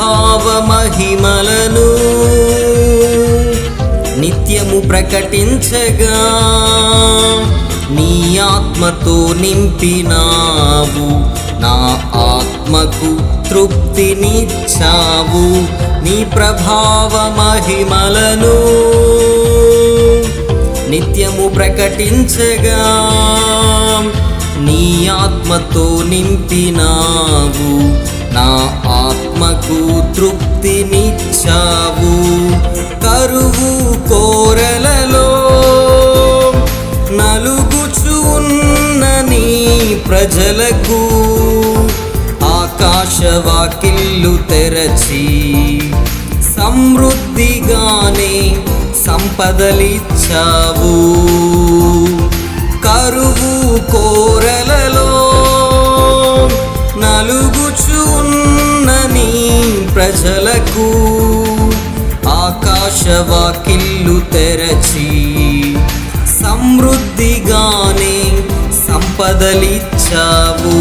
ప్రభావ మహిమలను నిత్యము ప్రకటించగా నీ ఆత్మతో నింపినావు, నా ఆత్మకు తృప్తినిచ్చావు. నీ ప్రభావ మహిమలను నిత్యము ప్రకటించగా నీ ఆత్మతో నింపినావు, నా ఆత్మకు తృప్తినిచ్చావు. కరువు కోరలలో నలుగుచు ఉన్న నీ ప్రజలకు ఆకాశవాకిళ్ళు తెరచి సమృద్ధిగానే సంపదలిచ్చావు. కరువు కోరలలో నలుగుచు ఉన్న నీ ప్రజలకు ఆకాశవాకిళ్ళు తెరచి సమృద్ధిగానే సంపదలిచ్చావు.